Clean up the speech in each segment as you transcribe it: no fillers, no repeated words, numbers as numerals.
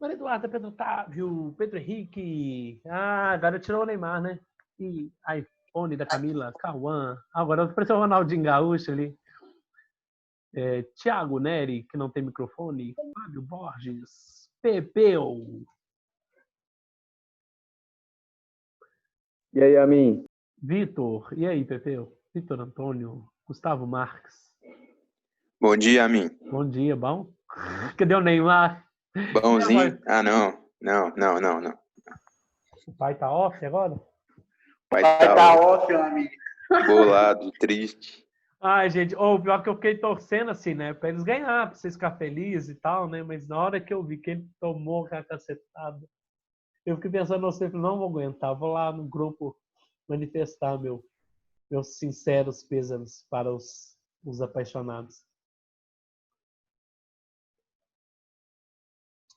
Maria Eduarda, Pedro Otávio, Pedro Henrique. Ah, agora tirou o Neymar, né? E iPhone da Camila, Cauã. Agora apareceu o Ronaldinho Gaúcho ali. Thiago Neri, que não tem microfone. Fábio Borges. Pepeu. E aí, Amin? Vitor. E aí, Pepeu? Vitor Antônio. Gustavo Marques. Bom dia, Amin. Bom dia, bom? Cadê o Neymar? Bonzinho? Ah, não. O pai tá off agora? O pai tá off, Amin. Bolado, triste. Ai, gente, pior que eu fiquei torcendo assim, né? Pra eles ganhar, pra vocês ficarem felizes e tal, né? Mas na hora que eu vi que ele tomou a cacetada, eu fiquei pensando, eu sempre não vou aguentar. Vou lá no grupo manifestar meus sinceros pêsames para os apaixonados.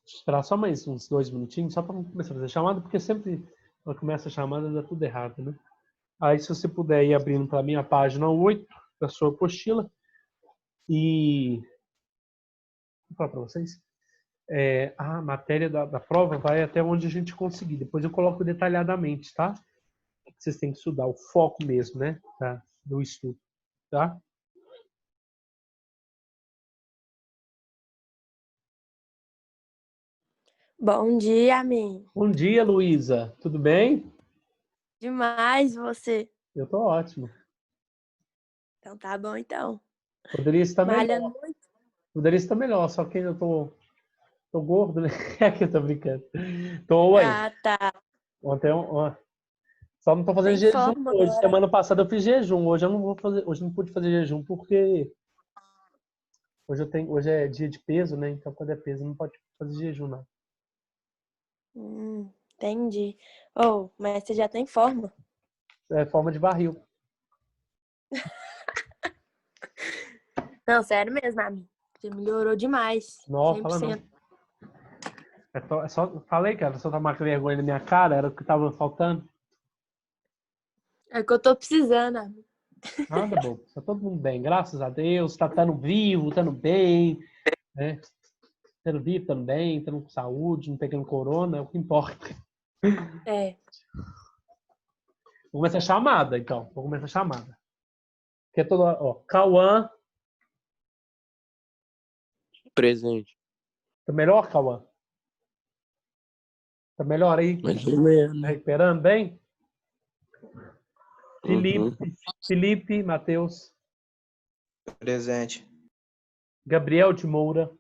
Deixa eu esperar só mais uns 2 minutinhos, só para começar a fazer chamada, porque sempre quando começa a chamada dá tudo errado, né? Aí, se você puder ir abrindo para mim a página 8 da sua apostila e vou falar para vocês. A matéria da prova vai até onde a gente conseguir. Depois eu coloco detalhadamente, tá? Vocês têm que estudar o foco mesmo, né? Do estudo, tá? Bom dia, Amin. Bom dia, Luísa. Tudo bem? Demais você. Eu tô ótimo. Então tá bom, então. Poderia estar Malhando melhor. muito? Poderia estar melhor, só que eu tô gordo, né? Aqui eu tô brincando. Tô aí. Ah, tá. Ontem, só não tô fazendo Tem jejum forma hoje. agora. Semana passada eu fiz jejum. Hoje eu não vou fazer. Hoje eu não pude fazer jejum porque hoje é dia de peso, né? Então quando é peso não pode fazer jejum, não. Entendi. Mas você já tem forma. É forma de barril. Não, sério mesmo, Amin. Você melhorou demais. Não, 100%. fala não. Falei, cara, só tomar vergonha na minha cara, era o que tava faltando. É o que eu tô precisando, Amin. Nada, bom. Tá todo mundo bem, graças a Deus. Tá estando vivo, estando bem, né? Estando vivo, estando bem, estando com saúde, não pegando corona, é o que importa. É. Vou começar a chamada, então. Vou começar a chamada. Que é toda, Cauã. Presente. Tá melhor, Cauã? Tá melhor aí? Mais ou menos. Tá recuperando bem? Felipe Matheus. Presente. Gabriel de Moura.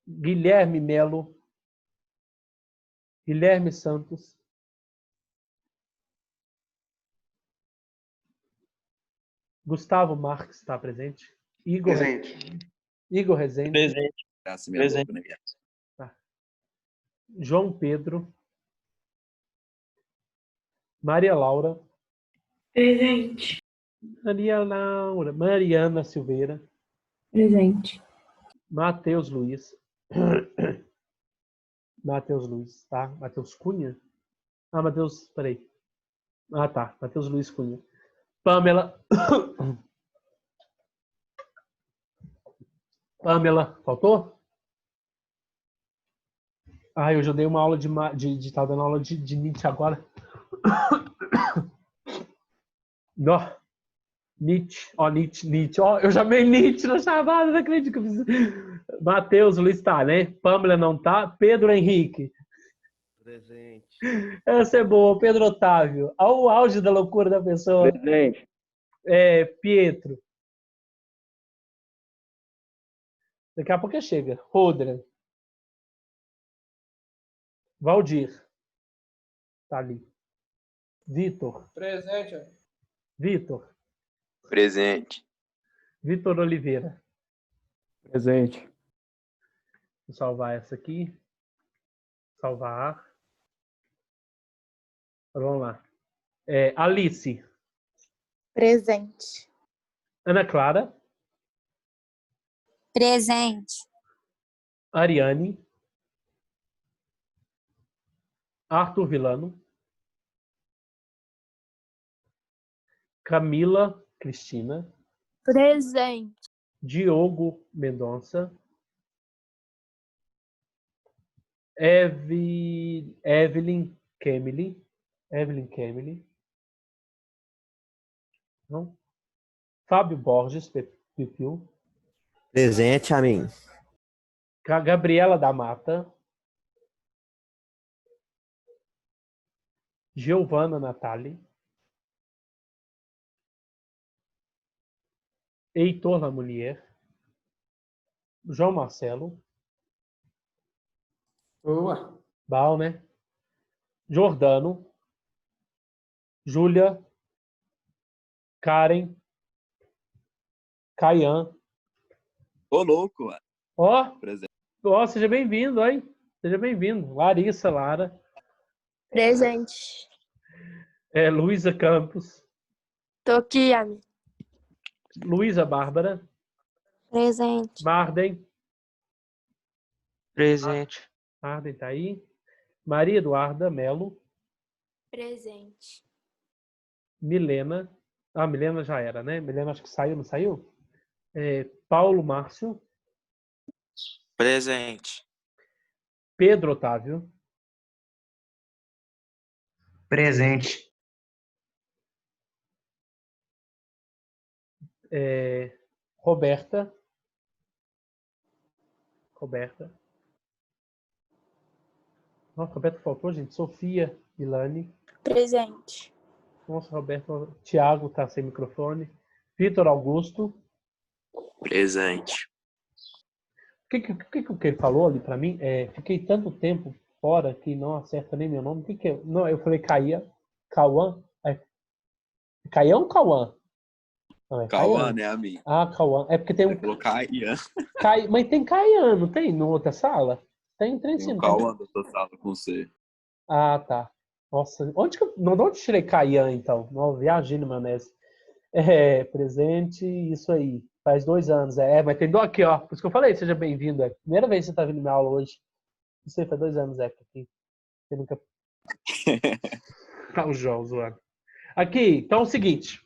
Guilherme Melo. Guilherme Santos. Gustavo Marques está presente. Igor Rezende. Presente. Presente. Tá. João Pedro. Maria Laura. Presente. Maria Laura. Mariana Silveira. Presente. Matheus Luiz. Matheus Luiz, tá? Matheus Cunha? Matheus, peraí. Tá. Matheus Luiz Cunha. Pamela. Pamela, faltou? Eu já dei uma aula tá dando aula de Nietzsche agora. Nietzsche. Eu chamei Nietzsche na chamada, não acredito que eu fiz. Matheus Luiz tá, né? Pamela não tá. Pedro Henrique. Presente. Essa é boa. Pedro Otávio. Olha o auge da loucura da pessoa. Presente. Pietro. Daqui a pouco chega. Rodra. Valdir. Tá ali. Vitor. Presente. Vitor. Presente. Vitor Oliveira. Presente. Vou salvar essa aqui. Salvar. Vamos lá. Alice. Presente. Ana Clara. Presente. Ariane. Arthur Vilano. Camila Cristina. Presente. Diogo Mendonça. Evelyn Kemily. Evelyn Kemily. Não? Fábio Borges, Pipiu. Presente, a mim. Gabriela da Mata. Giovana Natali. Heitor Lamunier. João Marcelo. Boa. Bal, né? Jordano. Júlia. Karen. Caian. Ô, louco, mano. Ó, Presente. ó, seja bem-vindo, hein? Seja bem-vindo. Larissa Lara. Presente. Luísa Campos. Tô aqui, amigo. Luísa Bárbara. Presente. Marden. Presente. Marden tá aí. Maria Eduarda Melo. Presente. Milena. Ah, Milena já era, né? Milena acho que saiu, não saiu? Paulo Márcio. Presente. Pedro Otávio. Presente. Roberta. Nossa, Roberta faltou, gente. Sofia Milani. Presente. Nossa, Roberto. Tiago tá sem microfone. Vitor Augusto. Presente. O que ele falou ali pra mim? Fiquei tanto tempo fora que não acerta nem meu nome. O que é? Não, eu falei Cauã. Caiã ou Cauã? Não, Cauã, Caiã. né, amigo? Ah, Cauã. É porque tem Você falou Caian. Mas tem Caiã, não tem? Na outra sala? Tem Tem sim, o não Cauã da sua sala com você. Ah, tá. Nossa, onde que não, de onde eu tirei Caiã, então? Não, viajei na maionese. Presente, isso aí. Faz 2 anos. Mas tem aqui, ó. Por isso que eu falei, seja bem-vindo. Primeira vez que você tá vindo na minha aula hoje. Não sei, faz 2 anos, aqui. Você nunca... Tá o João zoando. Aqui, então é o seguinte.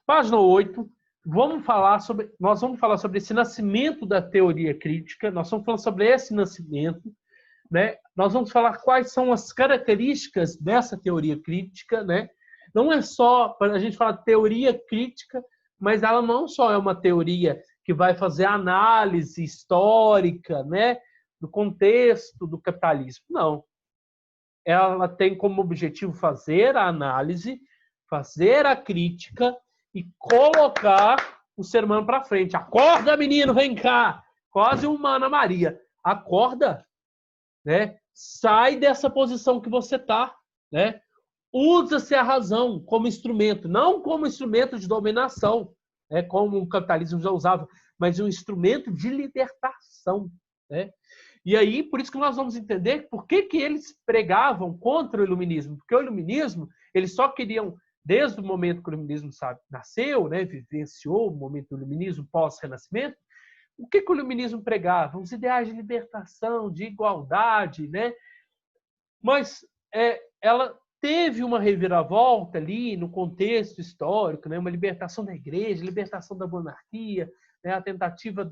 Página 8. Nós vamos falar sobre esse nascimento da teoria crítica. Nós vamos falar sobre esse nascimento. Né? Nós vamos falar quais são as características dessa teoria crítica, né? Não é só para a gente falar teoria crítica, mas ela não só é uma teoria que vai fazer análise histórica, né, do contexto do capitalismo. Não. Ela tem como objetivo fazer a análise, fazer a crítica e colocar o ser humano para frente. Acorda, menino, vem cá. Quase uma Ana Maria. Acorda. Né? Sai dessa posição que você está, né? Usa-se a razão como instrumento, não como instrumento de dominação, né? Como o capitalismo já usava, mas um instrumento de libertação, né? E aí, por isso que nós vamos entender por que eles pregavam contra o iluminismo, porque o iluminismo, eles só queriam, desde o momento que o iluminismo nasceu, né? Vivenciou o momento do iluminismo pós-renascimento. O que o iluminismo pregava? Os ideais de libertação, de igualdade, né? Mas ela teve uma reviravolta ali no contexto histórico, né? Uma libertação da igreja, libertação da monarquia, né? A tentativa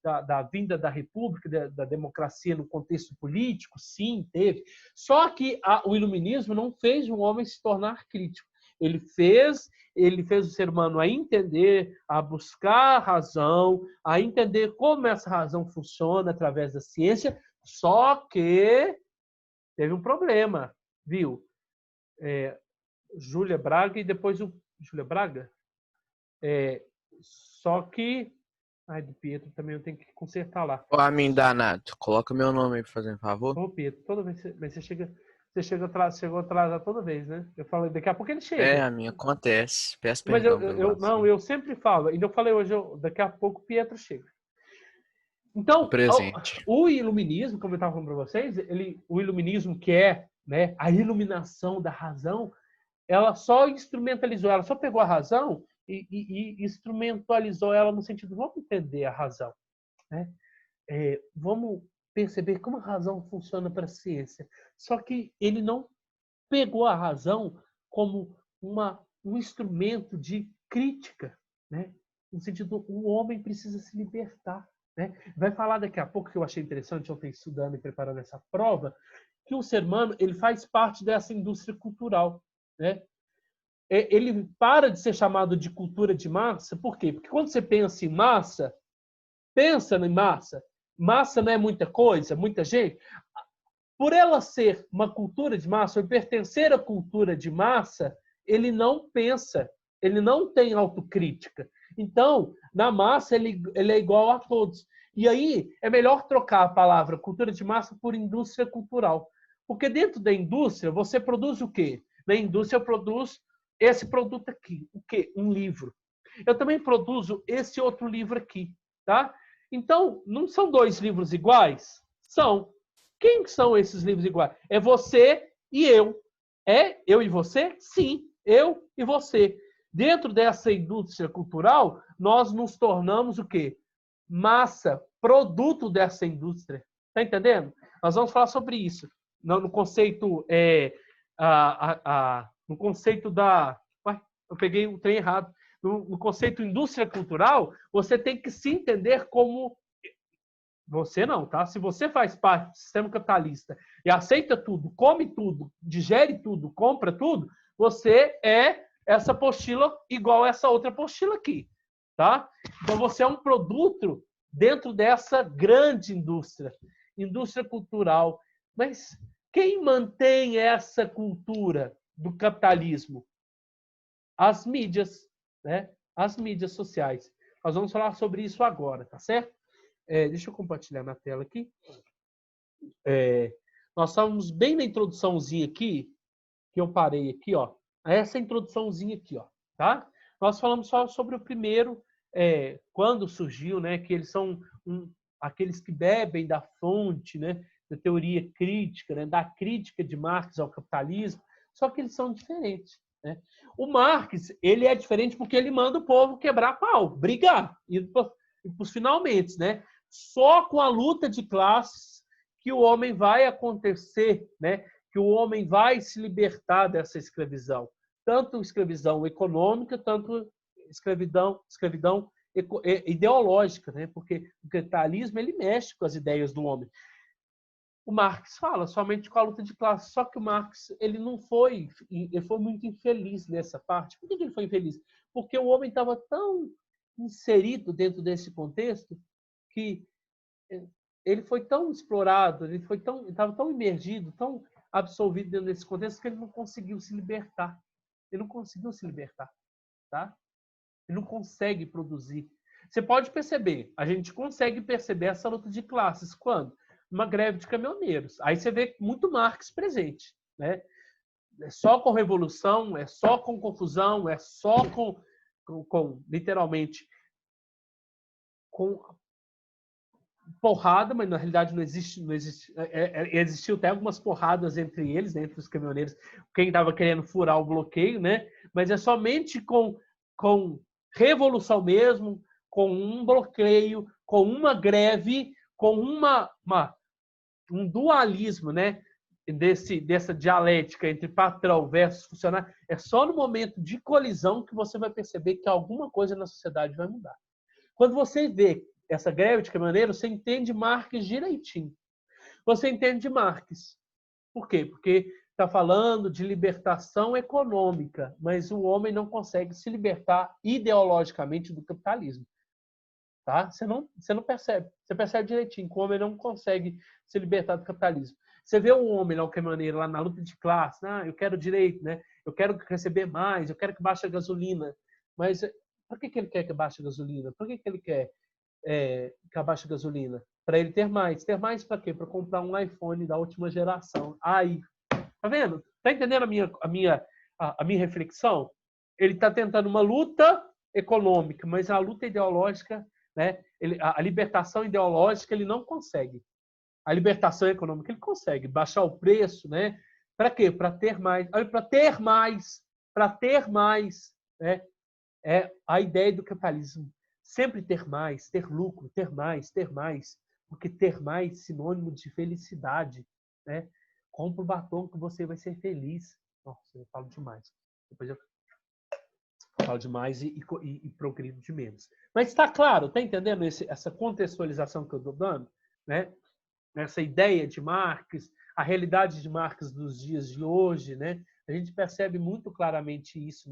da vinda da república, da democracia no contexto político, sim, teve. Só que o iluminismo não fez um homem se tornar crítico. Ele fez o ser humano a entender, a buscar razão, a entender como essa razão funciona através da ciência, só que teve um problema, viu? Júlia Braga e depois o... Júlia Braga? Só que... Ai, do Pietro também eu tenho que consertar lá. Ô, a mim danado, coloca meu nome aí, por fazendo favor. Ô, Pietro, toda vez mas você chegou atrasado toda vez, né? Eu falei, daqui a pouco ele chega. A minha acontece. Peço Mas perdão pelo vacilo. eu sempre falo. Ainda eu falei hoje, daqui a pouco o Pietro chega. Então, Presente. o iluminismo, como eu estava falando para vocês, o iluminismo que é, né, a iluminação da razão, ela só instrumentalizou, ela só pegou a razão e instrumentalizou ela no sentido, vamos entender a razão, né? Vamos perceber como a razão funciona para a ciência. Só que ele não pegou a razão como um instrumento de crítica, né? No sentido, o homem precisa se libertar. né? Vai falar daqui a pouco, que eu achei interessante ontem estudando e preparando essa prova, que o ser humano ele faz parte dessa indústria cultural, né? Ele para de ser chamado de cultura de massa, por quê? Porque quando você pensa em massa, pensa em massa, massa não é muita coisa, muita gente. Por ela ser uma cultura de massa, ou pertencer à cultura de massa, ele não pensa, ele não tem autocrítica. Então, na massa, ele é igual a todos. E aí, é melhor trocar a palavra cultura de massa por indústria cultural. Porque dentro da indústria, você produz o quê? Na indústria, eu produzo esse produto aqui. O quê? Um livro. Eu também produzo esse outro livro aqui. Tá? Então, não são dois livros iguais? São. Quem são esses livros iguais? É você e eu. É eu e você? Sim, eu e você. Dentro dessa indústria cultural, nós nos tornamos o quê? Massa, produto dessa indústria. Está entendendo? Nós vamos falar sobre isso. No conceito, no conceito da... Ué, eu peguei o trem errado. No conceito indústria cultural, você tem que se entender como... Você não, tá? Se você faz parte do sistema capitalista e aceita tudo, come tudo, digere tudo, compra tudo, você é essa apostila igual a essa outra apostila aqui, tá? Então você é um produto dentro dessa grande indústria, indústria cultural. Mas quem mantém essa cultura do capitalismo? As mídias, né? As mídias sociais. Nós vamos falar sobre isso agora, tá certo? Deixa eu compartilhar na tela aqui. Nós estávamos bem na introduçãozinha aqui, que eu parei aqui, ó. Essa introduçãozinha aqui, ó, tá? Nós falamos só sobre o primeiro, quando surgiu, né? Que eles são aqueles que bebem da fonte, né? Da teoria crítica, né? Da crítica de Marx ao capitalismo, só que eles são diferentes, né? O Marx, ele é diferente porque ele manda o povo quebrar pau, brigar, ir para os finalmente, né? Só com a luta de classes que o homem vai acontecer, né? Que o homem vai se libertar dessa escravidão. Tanto escravidão econômica, tanto escravidão ideológica, né? Porque o capitalismo ele mexe com as ideias do homem. O Marx fala somente com a luta de classes, só que o Marx ele foi muito infeliz nessa parte. Por que ele foi infeliz? Porque o homem estava tão inserido dentro desse contexto que ele foi tão explorado, ele estava tão imergido, tão absorvido dentro desse contexto que ele não conseguiu se libertar. Ele não conseguiu se libertar, tá? Ele não consegue produzir. Você pode perceber, a gente consegue perceber essa luta de classes quando? Uma greve de caminhoneiros. Aí você vê muito Marx presente, né? É só com revolução, é só com confusão, é só com literalmente, com porrada, mas na realidade não existe. Existiu até algumas porradas entre eles, né, entre os caminhoneiros, quem estava querendo furar o bloqueio, né? Mas é somente com revolução mesmo, com um bloqueio, com uma greve, com um dualismo, né? Dessa dialética entre patrão versus funcionário. É só no momento de colisão que você vai perceber que alguma coisa na sociedade vai mudar. Quando você vê essa greve de caminhoneiros, você entende Marx direitinho. Você entende Marx. Por quê? Porque está falando de libertação econômica, mas o homem não consegue se libertar ideologicamente do capitalismo. Tá? Você não percebe. Você percebe direitinho que o homem não consegue se libertar do capitalismo. Você vê um homem lá, o caminhoneiro, lá na luta de classe, eu quero direito, né? Eu quero receber mais, eu quero que baixe a gasolina. Mas por que ele quer que baixe a gasolina? Por que ele quer que abaixe a gasolina? Para ele ter mais. Ter mais para quê? Para comprar um iPhone da última geração. Aí, tá vendo? Tá entendendo a minha reflexão? Ele está tentando uma luta econômica, mas a luta ideológica, né? A libertação ideológica ele não consegue. A libertação econômica ele consegue. Baixar o preço, né? Para quê? Para ter mais. Para ter mais. Para ter mais. Né? É a ideia do capitalismo. Sempre ter mais, ter lucro, ter mais, ter mais. Porque ter mais é sinônimo de felicidade. Né? Compra o batom que você vai ser feliz. Nossa, eu falo demais. Depois eu... falo de mais e progrido de menos. Mas está claro, está entendendo essa contextualização que eu estou dando? Né? Essa ideia de Marx, a realidade de Marx dos dias de hoje, né? A gente percebe muito claramente isso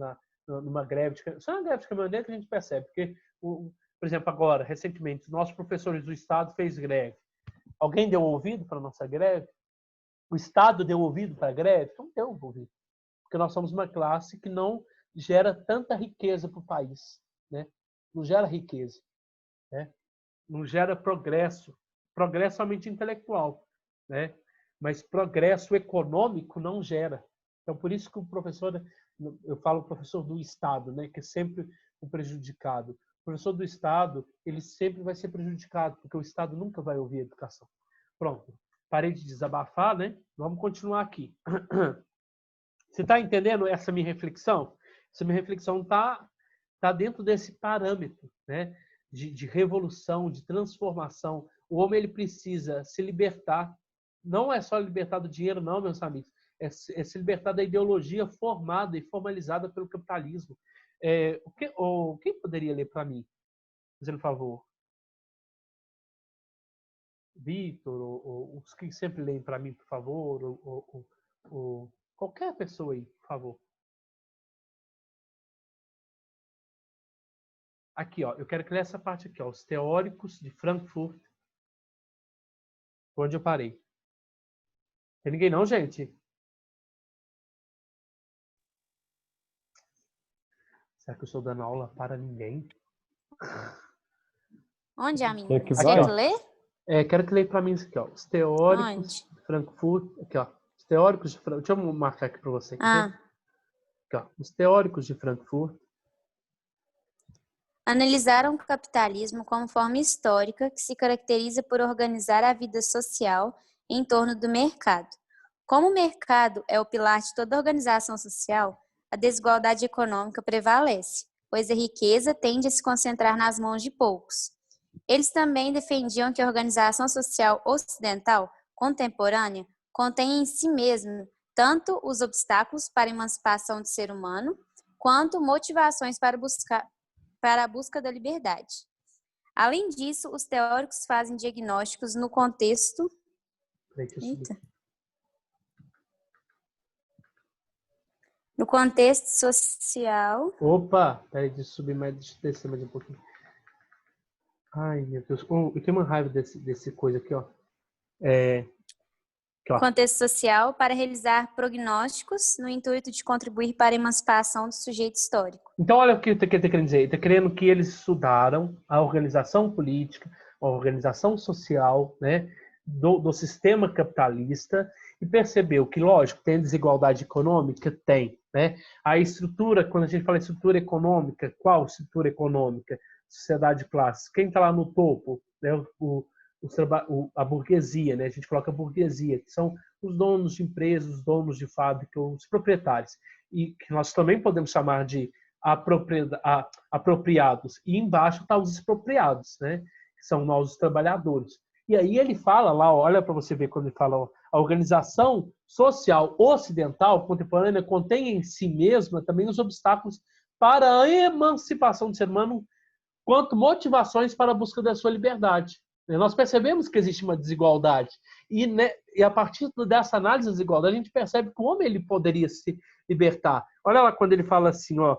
numa greve só na greve de caminhoneiro que a gente percebe, porque, por exemplo, agora, recentemente, nossos professores do Estado fez greve. Alguém deu ouvido para a nossa greve? O Estado deu ouvido para a greve? Não deu ouvido. Porque nós somos uma classe que não gera tanta riqueza para o país. Né? Não gera riqueza. Né? Não gera progresso. Progresso somente intelectual. Né? Mas progresso econômico não gera. Então, por isso que o professor, eu falo professor do Estado, né? Que é sempre o prejudicado. O professor do Estado, ele sempre vai ser prejudicado, porque o Estado nunca vai ouvir a educação. Pronto. Parei de desabafar, né? Vamos continuar aqui. Você está entendendo essa minha reflexão? Essa minha reflexão está dentro desse parâmetro, né? De revolução, de transformação. O homem ele precisa se libertar. Não é só libertar do dinheiro, não, meus amigos. É se libertar da ideologia formada e formalizada pelo capitalismo. Quem poderia ler para mim? Fazendo um favor. Vitor, ou os que sempre leem para mim, por favor, ou qualquer pessoa aí, por favor. Aqui, ó, eu quero que leia essa parte aqui, ó, os teóricos de Frankfurt. Onde eu parei? Tem ninguém não, gente? Será que eu estou dando aula para ninguém? Onde, amigo? Quer que Você vai? quer que lê? Quero que leia para mim isso aqui, ó. Os teóricos Onde? de Frankfurt. Aqui, ó. Os teóricos de Frankfurt. Deixa eu marcar aqui para você. Ah. Aqui, ó. Os teóricos de Frankfurt. Analisaram o capitalismo como forma histórica que se caracteriza por organizar a vida social em torno do mercado. Como o mercado é o pilar de toda organização social, a desigualdade econômica prevalece, pois a riqueza tende a se concentrar nas mãos de poucos. Eles também defendiam que a organização social ocidental contemporânea contém em si mesma tanto os obstáculos para a emancipação do ser humano, quanto motivações para a busca da liberdade. Além disso, os teóricos fazem diagnósticos no contexto... No contexto social... Opa! Peraí, deixa eu subir mais, deixa eu descer mais um pouquinho. Ai, meu Deus. Eu tenho uma raiva desse coisa aqui, ó. Aqui, ó. Contexto social para realizar prognósticos no intuito de contribuir para a emancipação do sujeito histórico. Então, olha o que ele está querendo dizer. Ele está querendo que eles estudaram a organização política, a organização social, né, do sistema capitalista e percebeu que, lógico, tem desigualdade econômica? Tem. Né? A estrutura, quando a gente fala estrutura econômica, qual estrutura econômica? Sociedade de classes. Quem está lá no topo? Né? A burguesia, né? A gente coloca a burguesia, que são os donos de empresas, os donos de fábrica, os proprietários. E que nós também podemos chamar de apropriados. E embaixo estão os expropriados, né? Que são nós os trabalhadores. E aí ele fala lá, olha para você ver quando ele fala, ó, a organização social ocidental contemporânea contém em si mesma também os obstáculos para a emancipação do ser humano, quanto motivações para a busca da sua liberdade. Nós percebemos que existe uma desigualdade e, né, a partir dessa análise da desigualdade a gente percebe que o homem ele poderia se libertar. Olha lá quando ele fala assim, ó,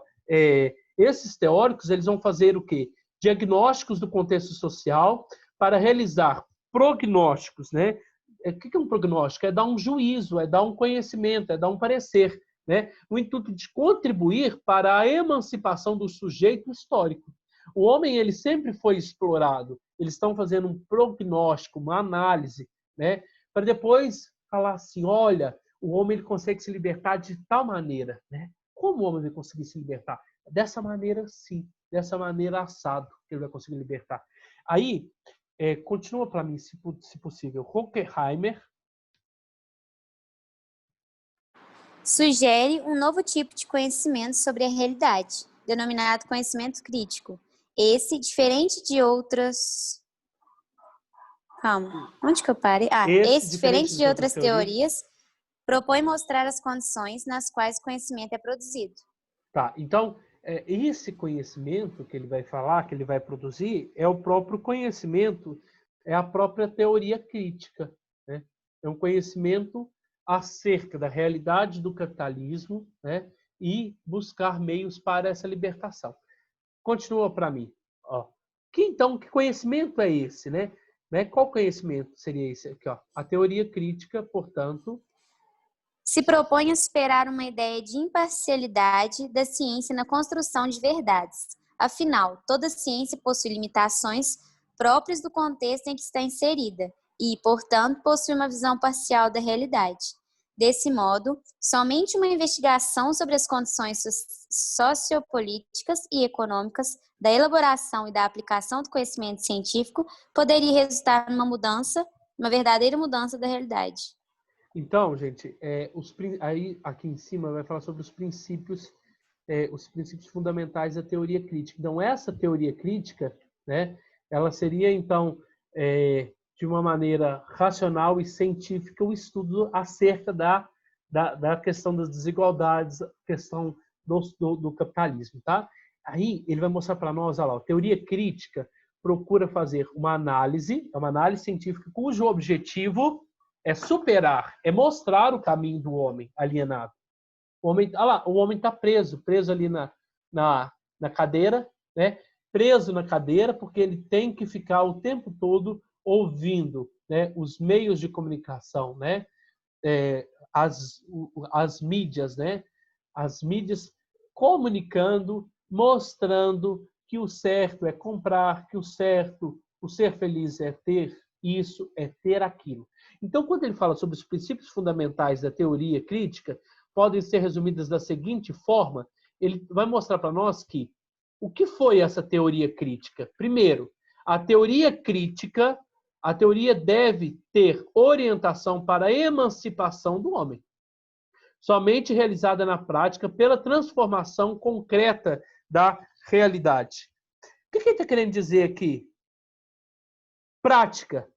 esses teóricos eles vão fazer o quê? Diagnósticos do contexto social para realizar prognósticos, né? O que é um prognóstico? É dar um juízo, é dar um conhecimento, é dar um parecer, né? No intuito de contribuir para a emancipação do sujeito histórico. O homem ele sempre foi explorado. Eles estão fazendo um prognóstico, uma análise, né? Para depois falar assim, olha, o homem ele consegue se libertar de tal maneira, né? Como o homem vai conseguir se libertar? Dessa maneira, sim. Dessa maneira assado que ele vai conseguir libertar. Aí, continua para mim, se possível. Horkheimer sugere um novo tipo de conhecimento sobre a realidade, denominado conhecimento crítico. Esse, diferente de outras... Calma, onde que eu parei? Esse diferente de outras teorias, propõe mostrar as condições nas quais o conhecimento é produzido. Tá, então, esse conhecimento que ele vai falar, que ele vai produzir, é o próprio conhecimento, é a própria teoria crítica, né? É um conhecimento acerca da realidade do capitalismo, né? E buscar meios para essa libertação. Continua para mim. Ó. Então, que conhecimento é esse, né? Qual conhecimento seria esse aqui? Ó? A teoria crítica, portanto, se propõe a superar uma ideia de imparcialidade da ciência na construção de verdades. Afinal, toda ciência possui limitações próprias do contexto em que está inserida e, portanto, possui uma visão parcial da realidade. Desse modo, somente uma investigação sobre as condições sociopolíticas e econômicas da elaboração e da aplicação do conhecimento científico poderia resultar numa mudança, uma verdadeira mudança da realidade. Então, gente, aí aqui em cima vai falar sobre os princípios fundamentais da teoria crítica. Então, essa teoria crítica, né, ela seria, então, de uma maneira racional e científica, o estudo acerca da questão das desigualdades, questão do capitalismo, tá? Aí ele vai mostrar para nós, olha lá, a teoria crítica procura fazer uma análise científica cujo objetivo é superar, é mostrar o caminho do homem alienado. O homem está preso ali na cadeira, né? Preso na cadeira porque ele tem que ficar o tempo todo ouvindo, né, os meios de comunicação, né? As mídias, né? As mídias comunicando, mostrando que o certo é comprar, que o ser feliz é ter isso, é ter aquilo. Então, quando ele fala sobre os princípios fundamentais da teoria crítica, podem ser resumidas da seguinte forma: ele vai mostrar para nós que o que foi essa teoria crítica? Primeiro, a teoria deve ter orientação para a emancipação do homem, somente realizada na prática pela transformação concreta da realidade. O que ele está querendo dizer aqui? Prática.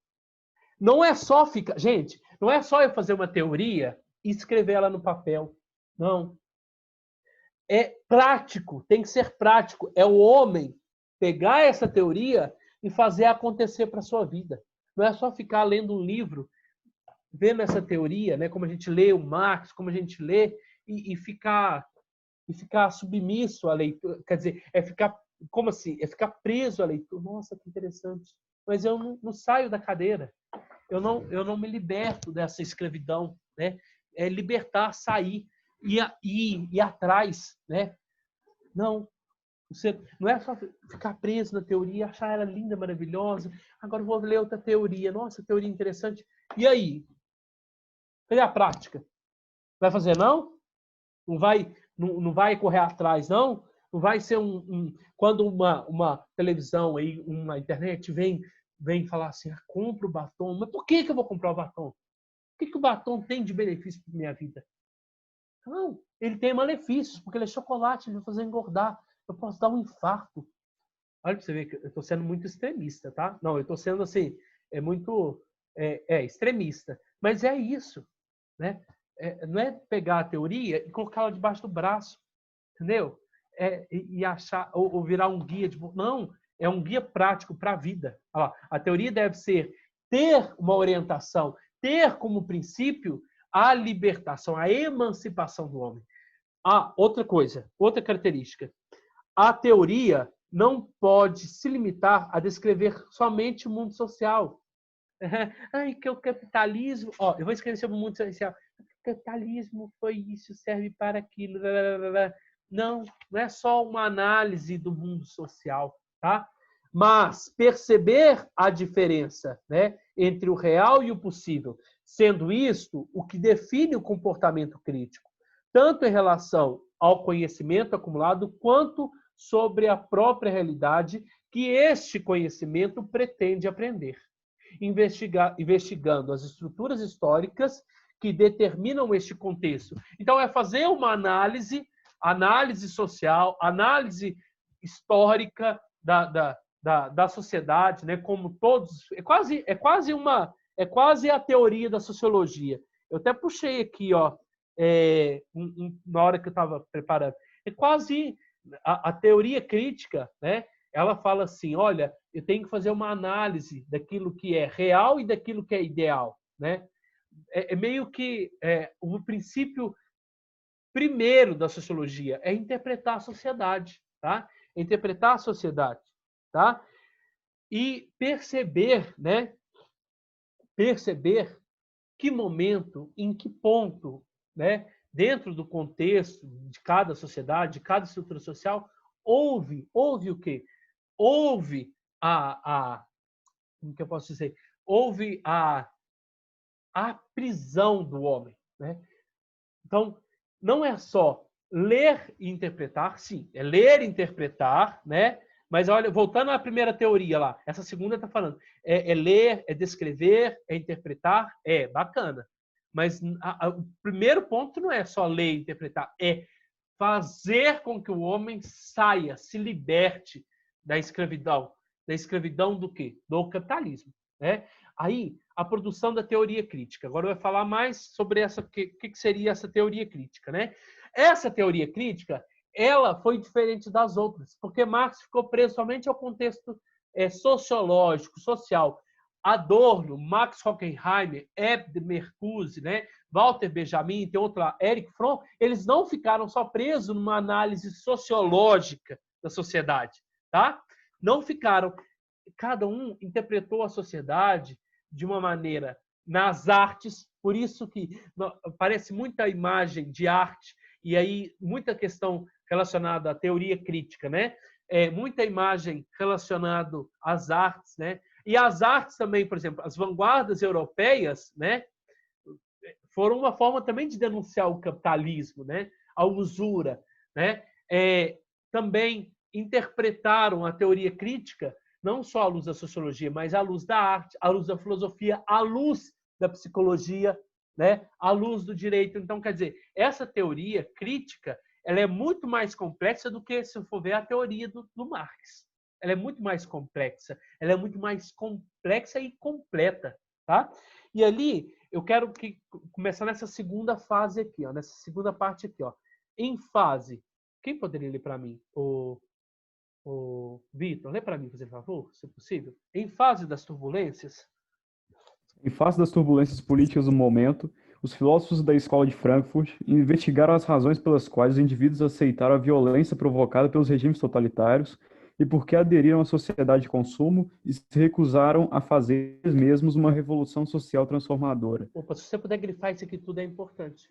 Não é só gente, não é só eu fazer uma teoria e escrever ela no papel. Não. É prático, tem que ser prático. É o homem pegar essa teoria e fazer acontecer para a sua vida. Não é só ficar lendo um livro, vendo essa teoria, né, como a gente lê o Marx, como a gente lê, e ficar submisso à leitura. Quer dizer, como assim? É ficar preso à leitura. Nossa, que interessante. Mas eu não saio da cadeira. Eu não me liberto dessa escravidão, né? É libertar, sair, ir atrás, né? Não é só ficar preso na teoria, achar ela linda, maravilhosa. Agora eu vou ler outra teoria. Nossa, teoria interessante. E aí? Cadê a prática? Vai fazer não? Não vai correr atrás, não? Não vai ser quando uma televisão, aí, uma internet vem falar assim, compra o batom. Mas por que eu vou comprar o batom? O que o batom tem de benefício para minha vida? Não, ele tem malefícios, porque ele é chocolate, ele vai fazer engordar. Eu posso dar um infarto. Olha para você ver que eu estou sendo muito extremista, tá? Não, eu estou sendo assim, muito extremista. Mas é isso, né? Não é pegar a teoria e colocá-la debaixo do braço, entendeu? E achar, ou virar um guia de... Não, é um guia prático para a vida. A teoria deve ter uma orientação, ter como princípio a libertação, a emancipação do homem. Outra coisa, outra característica. A teoria não pode se limitar a descrever somente o mundo social. Que o capitalismo... eu vou escrever sobre o mundo social. O capitalismo foi isso, serve para aquilo. Não é só uma análise do mundo social, tá? Mas perceber a diferença, né, entre o real e o possível, sendo isto o que define o comportamento crítico, tanto em relação ao conhecimento acumulado, quanto sobre a própria realidade que este conhecimento pretende aprender, investigando as estruturas históricas que determinam este contexto. Então, é fazer uma análise social, análise histórica da sociedade, né? Como todos, é quase a teoria da sociologia. Eu até puxei aqui, na hora que eu estava preparando. É quase A teoria crítica, né, ela fala assim, olha, eu tenho que fazer uma análise daquilo que é real e daquilo que é ideal, né? É meio que o princípio primeiro da sociologia é interpretar a sociedade, tá? Interpretar a sociedade, tá? E perceber, né? Perceber que momento, em que ponto, né? Dentro do contexto de cada sociedade, de cada estrutura social, houve o quê? Houve como que eu posso dizer? Houve a prisão do homem, né? Então, não é só ler e interpretar, sim, é ler e interpretar, né? Mas olha, voltando à primeira teoria lá, essa segunda está falando, é ler, é descrever, é interpretar, bacana. Mas o primeiro ponto não é só ler e interpretar, é fazer com que o homem saia, se liberte da escravidão. Da escravidão do quê? Do capitalismo, né? Aí, a produção da teoria crítica. Agora eu vou falar mais sobre o que seria essa teoria crítica, né? Essa teoria crítica, ela foi diferente das outras, porque Marx ficou preso somente ao contexto sociológico, social. Adorno, Max Horkheimer, Ebner Mercuse, né? Walter Benjamin, tem outro lá, Erich Fromm, eles não ficaram só presos numa análise sociológica da sociedade, tá? Não ficaram. Cada um interpretou a sociedade de uma maneira nas artes, por isso que parece muita imagem de arte e aí muita questão relacionada à teoria crítica, né? Muita imagem relacionada às artes, né? E as artes também, por exemplo, as vanguardas europeias, né? Foram uma forma também de denunciar o capitalismo, né? A usura, né? Também interpretaram a teoria crítica não só à luz da sociologia, mas à luz da arte, à luz da filosofia, à luz da psicologia, né? À luz do direito. Então, quer dizer, essa teoria crítica, ela é muito mais complexa do que, se for ver, a teoria do Marx. Ela é muito mais complexa, ela é muito mais complexa e completa, tá? E ali, eu quero começar nessa segunda fase aqui, ó, nessa segunda parte aqui, ó. Em fase, quem poderia ler para mim? O Vitor, lê para mim, por favor, se possível. Em fase das turbulências. Em face das turbulências políticas do momento, os filósofos da Escola de Frankfurt investigaram as razões pelas quais os indivíduos aceitaram a violência provocada pelos regimes totalitários e por que aderiram à sociedade de consumo e se recusaram a fazer eles mesmos uma revolução social transformadora. Opa, se você puder grifar isso aqui tudo é importante.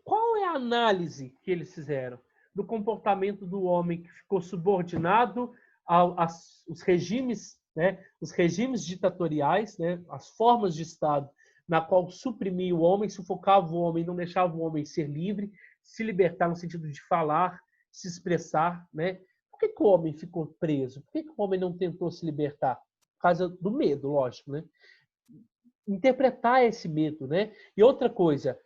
Qual é a análise que eles fizeram do comportamento do homem que ficou subordinado aos regimes, né, os regimes ditatoriais, né, as formas de Estado na qual suprimia o homem, sufocava o homem, não deixava o homem ser livre, se libertar no sentido de falar, se expressar, né? Por que o homem ficou preso? Por que o homem não tentou se libertar? Por causa do medo, lógico, né? Interpretar esse medo, né? E outra coisa,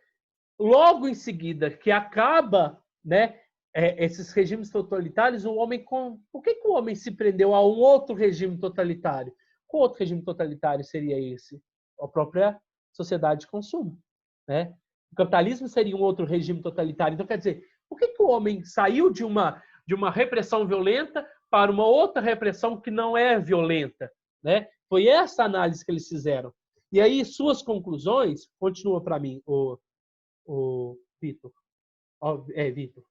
logo em seguida que acaba, né, esses regimes totalitários, o homem por que o homem se prendeu a um outro regime totalitário? Qual outro regime totalitário seria esse? A própria sociedade de consumo, né? O capitalismo seria um outro regime totalitário. Então, quer dizer, por que o homem saiu de uma repressão violenta para uma outra repressão que não é violenta, né? Foi essa análise que eles fizeram. E aí, suas conclusões, continua para mim, o Vitor. Vitor.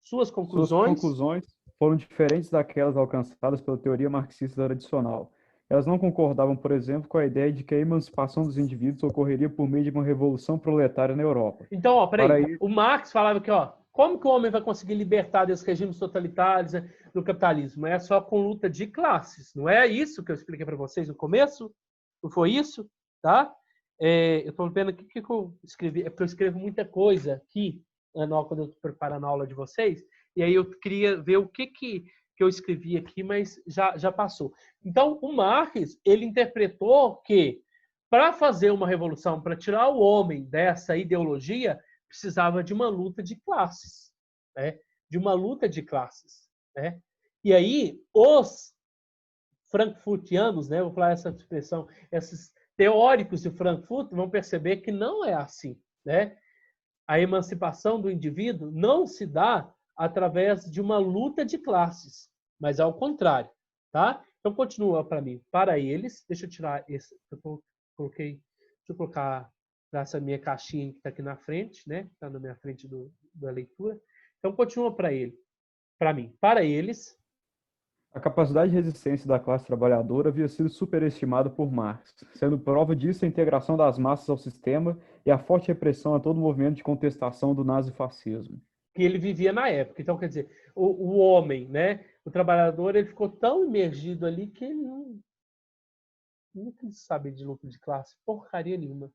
Suas conclusões foram diferentes daquelas alcançadas pela teoria marxista tradicional. Elas não concordavam, por exemplo, com a ideia de que a emancipação dos indivíduos ocorreria por meio de uma revolução proletária na Europa. Então, ó, peraí. O Marx falava que, ó, como que o homem vai conseguir libertar desses regimes totalitários, né, do capitalismo? É só com luta de classes. Não é isso que eu expliquei para vocês no começo? Não foi isso? Tá? Eu estou vendo aqui o que eu escrevi. É porque eu escrevo muita coisa aqui, quando eu estou preparando a aula de vocês, e aí eu queria ver o que eu escrevi aqui, mas já passou. Então, o Marx, ele interpretou que para fazer uma revolução, para tirar o homem dessa ideologia, precisava de uma luta de classes, né? De uma luta de classes, né? E aí, os frankfurtianos, né? Vou falar essa expressão, esses teóricos de Frankfurt vão perceber que não é assim, né? A emancipação do indivíduo não se dá através de uma luta de classes, mas ao contrário, tá? Então continua para mim, para eles, deixa eu tirar esse, deixa eu colocar essa minha caixinha que está aqui na frente, né? Está na minha frente da leitura. Então continua para mim, para eles. A capacidade de resistência da classe trabalhadora havia sido superestimada por Marx, sendo prova disso a integração das massas ao sistema e a forte repressão a todo movimento de contestação do nazifascismo. Que ele vivia na época. Então, quer dizer, o homem, né, o trabalhador, ele ficou tão imergido ali que ele não quis saber de luta de classe, porcaria nenhuma.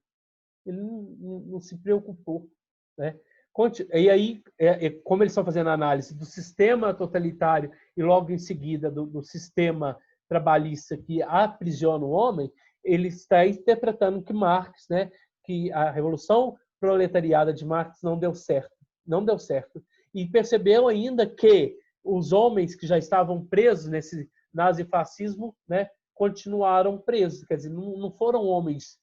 Ele não se preocupou, né? E aí, como eles estão fazendo a análise do sistema totalitário e logo em seguida do sistema trabalhista que aprisiona o homem, ele está interpretando que Marx, né, que a revolução proletariada de Marx não deu certo. E percebeu ainda que os homens que já estavam presos nesse nazifascismo, né, continuaram presos. Quer dizer, não foram homens.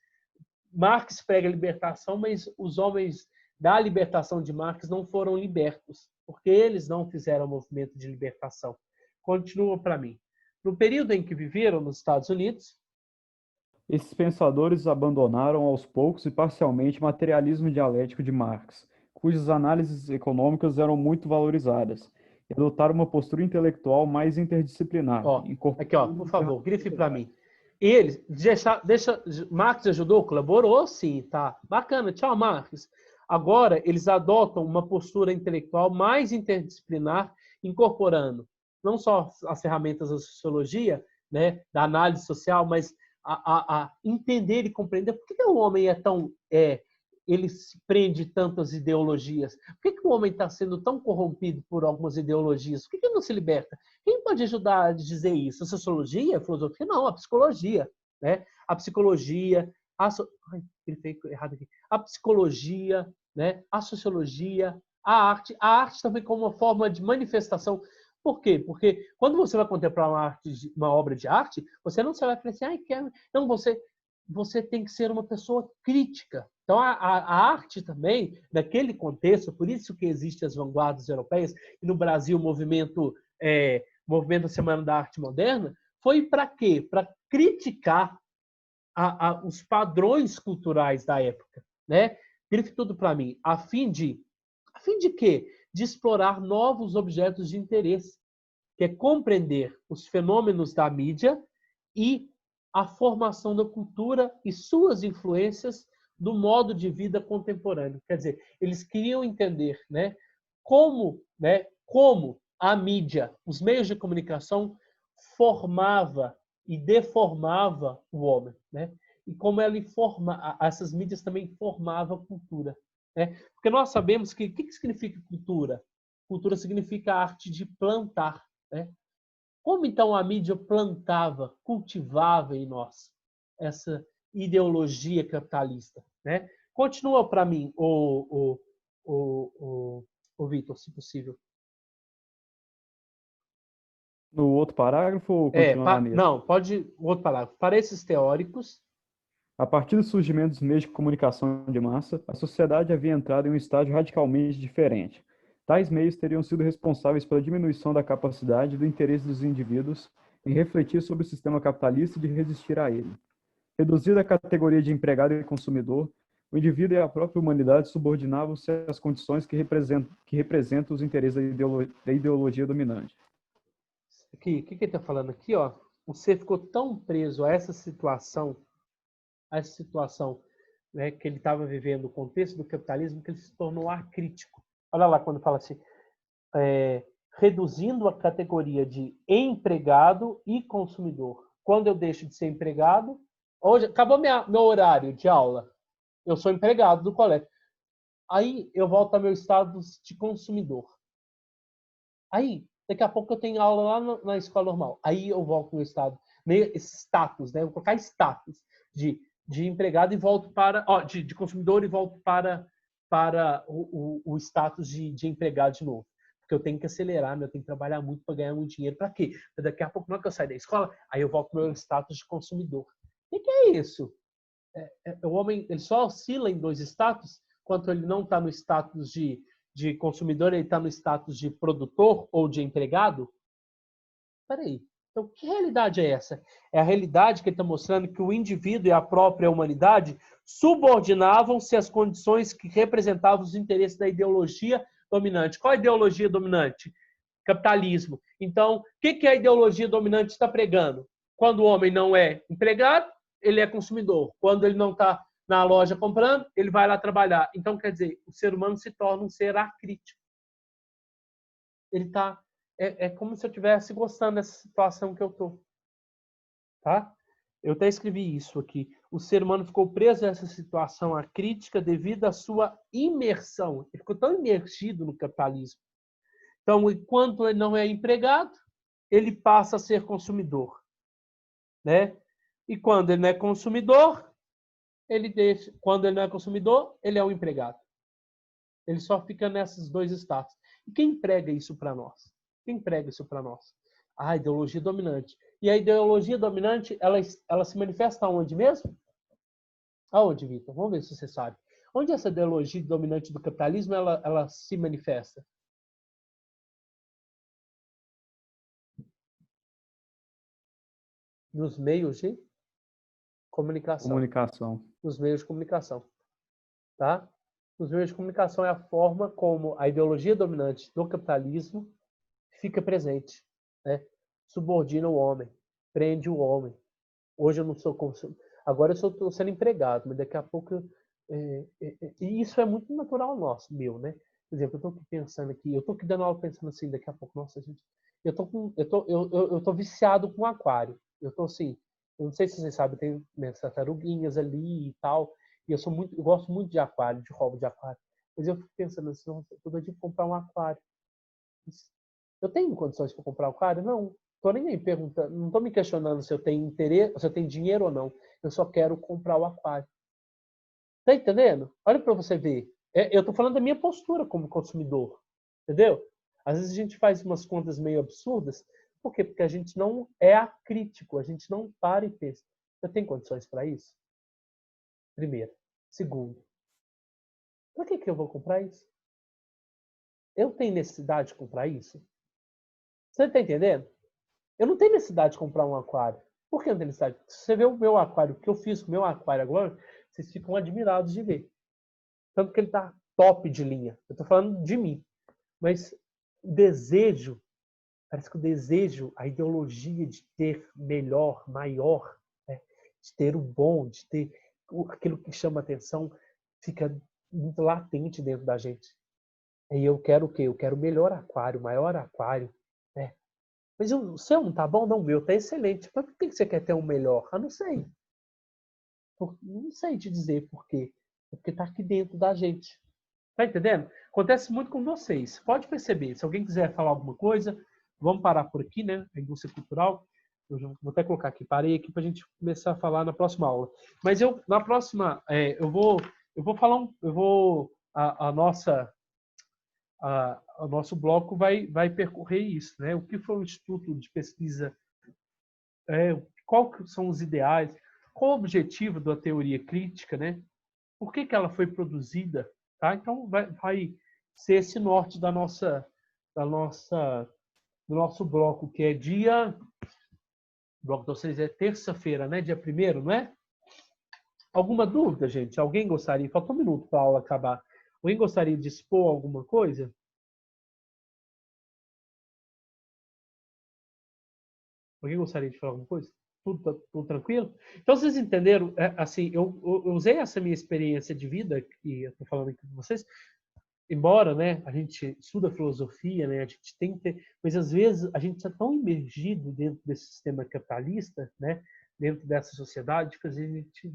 Marx prega a libertação, mas os homens da libertação de Marx não foram libertos, porque eles não fizeram o movimento de libertação. Continua para mim. No período em que viveram nos Estados Unidos, esses pensadores abandonaram aos poucos e parcialmente o materialismo dialético de Marx, cujas análises econômicas eram muito valorizadas, e adotaram uma postura intelectual mais interdisciplinar. Aqui, por favor, grife para mim. Eles, Marx ajudou, colaborou, sim, tá? Bacana, tchau, Marx. Agora, eles adotam uma postura intelectual mais interdisciplinar, incorporando não só as ferramentas da sociologia, né, da análise social, mas a entender e compreender por que o homem é tão... ele se prende tanto às ideologias? Por que o homem está sendo tão corrompido por algumas ideologias? Por que ele não se liberta? Quem pode ajudar a dizer isso? A sociologia? A filosofia? Não, a psicologia. Né? A psicologia, a psicologia, né? A sociologia, a arte também como uma forma de manifestação. Por quê? Porque quando você vai contemplar uma obra de arte, você não vai falar assim, não, você tem que ser uma pessoa crítica. Então, a arte também, naquele contexto, por isso que existem as vanguardas europeias, e no Brasil o movimento da Semana da Arte Moderna, foi para quê? Para criticar os padrões culturais da época. Né? Grife tudo para mim. A fim de quê? De explorar novos objetos de interesse, que é compreender os fenômenos da mídia e a formação da cultura e suas influências do modo de vida contemporâneo. Quer dizer, eles queriam entender, né, como a mídia, os meios de comunicação, formava e deformava o homem, né? E como essas mídias também formavam a cultura. Né? Porque nós sabemos que o que significa cultura? Cultura significa a arte de plantar. Né? Como então a mídia plantava, cultivava em nós essa ideologia capitalista? Né? Continua para mim, o Vitor, se possível. No outro parágrafo ou continuar nele? Não, pode o outro parágrafo. Para esses teóricos, a partir do surgimento dos meios de comunicação de massa, a sociedade havia entrado em um estágio radicalmente diferente. Tais meios teriam sido responsáveis pela diminuição da capacidade e do interesse dos indivíduos em refletir sobre o sistema capitalista e de resistir a ele. Reduzida à categoria de empregado e consumidor, o indivíduo e a própria humanidade subordinavam-se às condições que representam os interesses da ideologia dominante. O que ele está falando aqui? Ó, você ficou tão preso a essa situação, né, que ele estava vivendo, o contexto do capitalismo, que ele se tornou acrítico. Olha lá quando fala assim, reduzindo a categoria de empregado e consumidor. Quando eu deixo de ser empregado, hoje acabou meu horário de aula, eu sou empregado do colégio. Aí eu volto ao meu status de consumidor. Aí, daqui a pouco eu tenho aula lá na escola normal. Aí eu volto no estado, esse status, né? Eu vou colocar status de empregado e volto para, de consumidor e volto para o status de empregado de novo. Porque eu tenho que acelerar, eu tenho que trabalhar muito para ganhar muito dinheiro. Para quê? Porque daqui a pouco, na hora que eu sair da escola, aí eu volto para o meu status de consumidor. O que é isso? O homem ele só oscila em dois status quando ele não está no status de de consumidor, ele está no status de produtor ou de empregado? Peraí. Então, que realidade é essa? É a realidade que ele está mostrando que o indivíduo e a própria humanidade subordinavam-se às condições que representavam os interesses da ideologia dominante. Qual a ideologia dominante? Capitalismo. Então, o que a ideologia dominante está pregando? Quando o homem não é empregado, ele é consumidor. Quando ele não está na loja comprando, ele vai lá trabalhar. Então, quer dizer, o ser humano se torna um ser acrítico. Ele está... É como se eu estivesse gostando dessa situação que eu estou. Tá? Eu até escrevi isso aqui. O ser humano ficou preso a essa situação acrítica devido à sua imersão. Ele ficou tão imergido no capitalismo. Então, enquanto ele não é empregado, ele passa a ser consumidor. Né? E quando ele não é consumidor, quando ele não é consumidor, ele é um empregado. Ele só fica nesses dois status. E quem prega isso para nós? Quem prega isso para nós? A ideologia dominante. E a ideologia dominante, ela se manifesta aonde mesmo? Aonde, Vitor? Vamos ver se você sabe. Onde essa ideologia dominante do capitalismo, ela se manifesta? Nos meios de comunicação. Nos meios de comunicação. Tá? Nos meios de comunicação é a forma como a ideologia dominante do capitalismo fica presente, né? Subordina o homem, prende o homem. Hoje eu não sou consumidor. Agora eu estou sendo empregado, mas daqui a pouco... E isso é muito natural nosso, meu, né? Por exemplo, eu estou aqui pensando aqui, eu estou aqui dando aula pensando assim, daqui a pouco, nossa, gente... Eu tô viciado com aquário. Eu tô assim, eu não sei se vocês sabem, tem minhas tartaruguinhas ali e tal, e eu gosto muito de aquário, de hobby de aquário. Mas eu fico pensando assim, nossa, eu tô doido de comprar um aquário. Eu tenho condições para comprar um aquário? Não. Tô nem aí perguntando, não tô me questionando se eu tenho interesse, se eu tenho dinheiro ou não. Eu só quero comprar o aquário. Tá entendendo? Olha para você ver. Eu tô falando da minha postura como consumidor. Entendeu? Às vezes a gente faz umas contas meio absurdas. Por quê? Porque a gente não é acrítico, a gente não para e pensa. Eu tenho condições para isso? Primeiro. Segundo. Para que eu vou comprar isso? Eu tenho necessidade de comprar isso? Você está entendendo? Eu não tenho necessidade de comprar um aquário. Por que eu não tenho necessidade? Se você vê o meu aquário, o que eu fiz com o meu aquário agora, vocês ficam admirados de ver. Tanto que ele está top de linha. Eu estou falando de mim. Mas o desejo, parece que o desejo, a ideologia de ter melhor, maior, né? De ter o bom, de ter aquilo que chama atenção, fica muito latente dentro da gente. E eu quero o quê? Eu quero o melhor aquário, maior aquário. Né? Mas o seu não tá bom? Não, o meu tá excelente. Mas por que você quer ter um melhor? Eu não sei. Não sei te dizer por quê. É porque tá aqui dentro da gente. Tá entendendo? Acontece muito com vocês. Pode perceber. Se alguém quiser falar alguma coisa, vamos parar por aqui, né? A indústria cultural. Eu vou até colocar aqui. Parei aqui para a gente começar a falar na próxima aula. Mas na próxima, eu vou falar o nosso bloco vai percorrer isso, né? O que foi o Instituto de Pesquisa, qual que são os ideais, qual o objetivo da teoria crítica, né? Por que ela foi produzida, tá? Então vai ser esse norte do nosso bloco, que é o bloco de vocês é terça-feira, né? Dia 1º, não é? Alguma dúvida, gente? Alguém gostaria? Falta um minuto para a aula acabar. Alguém gostaria de expor alguma coisa? Alguém gostaria de falar alguma coisa? Tudo tranquilo? Então, vocês entenderam? Assim, eu usei essa minha experiência de vida, que eu estou falando aqui com vocês, embora, né, a gente estuda filosofia, né, a gente tem que ter, mas às vezes a gente está tão imergido dentro desse sistema capitalista, né, dentro dessa sociedade, que a gente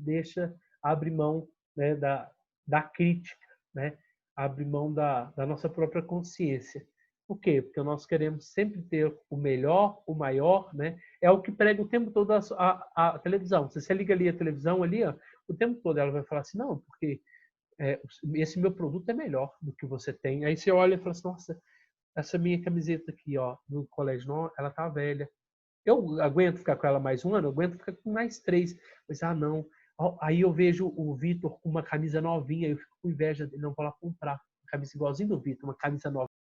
abre mão, né, da crítica, né, abre mão da nossa própria consciência. Por quê? Porque nós queremos sempre ter o melhor, o maior, né? É o que prega o tempo todo a televisão. Se você liga ali a televisão, ali, ó, o tempo todo ela vai falar assim, não, porque esse meu produto é melhor do que você tem. Aí você olha e fala assim, nossa, essa minha camiseta aqui, ó, do colégio, não, ela tá velha. Eu aguento ficar com ela mais um ano? Eu aguento ficar com mais 3. Mas, não. Aí eu vejo o Vitor com uma camisa novinha, eu fico com inveja dele, não vou lá comprar. camisa igualzinho do Vitor, uma camisa nova.